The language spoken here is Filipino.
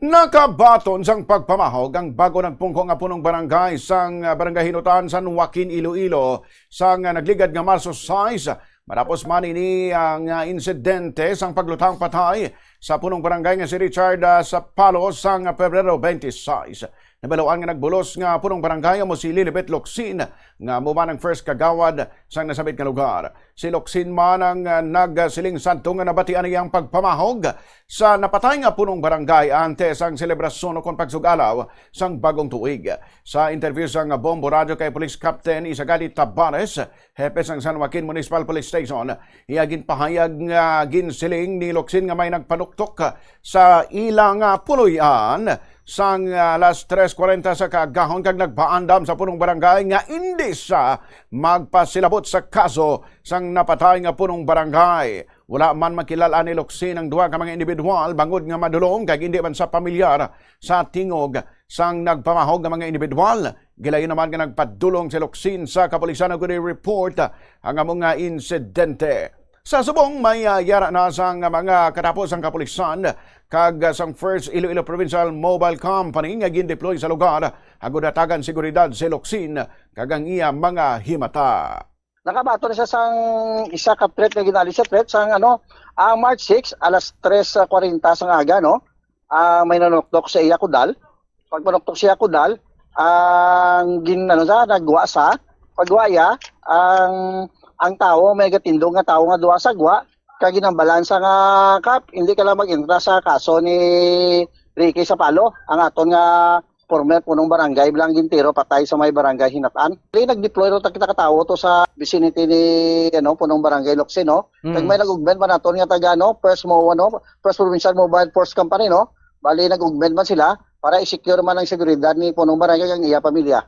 Nakabaton sang pagpamahog ang bago nagpungko nga punong barangay sang barangay Hinutan San Joaquin, Iloilo sang nagligad nga Marso 6 matapos man ini ang insidente sang paglutang patay sa punong barangay nga si Richard sa Palo sang Pebrero 26. Nabaluan nga nagbulos nga punong barangay mo si Lilibet Locsin nga muman ang first kagawad sang nasabit nga lugar. Si Locsin man ang nagsiling santo nga nabatian niyang pagpamahog sa napatay nga punong barangay antes ang selebrasyon o kon pagsugalaw sang bagong tuig. Sa interview sang Bombo Radio kay Police Captain Isagadi Tabares, hepe sang San Joaquin Municipal Police Station, iyagin pahayag nga ginsiling ni Locsin nga may nagpanuktok sa ilang puluyan sang alas 3:40 sa kagahon kag nagpaandam sa punong barangay nga hindi sa magpasilabot sa kaso sang napatay nga punong barangay. Wala man makilala ni Locsin ang duha ka mga individual bangod nga madulong kag hindi man sa pamilyar sa tingog sang nagpamahog nga mga individual. Gilayon naman nga nagpadulong si Locsin sa kapulisan ug report ang among nga insidente. Sa subong may yara na sang mga katapos ang kapulisan kag sang First Iloilo Provincial Mobile Company nga gin-deploy sa lugar agud datagan seguridad si Locsin kag ang iya mga himata. Nakabato na siya sang isa ka threat nga ginali siya threat sang ang March 6 alas 3:40 sang aga may nanuktok sa iya kudal. Pag manuktok siya kudal ang nagwa sa pagwaya ang tao may gatindong nga tao nga duwa sa gwa kag ginambalansa nga kap hindi ka lang mag-entra sa kaso ni Ricky sa Palo ang aton nga former punong barangay bilang gintero patay sa may barangay Hinatan. Nag-deploy ro kita ka tawo to sa vicinity ni punong barangay Locsin Kag may nag-augment man aton nga taga First Provincial Mobile Force Company Bali nag-augment man sila para i-secure man ang seguridad ni punong barangay ang iya pamilya.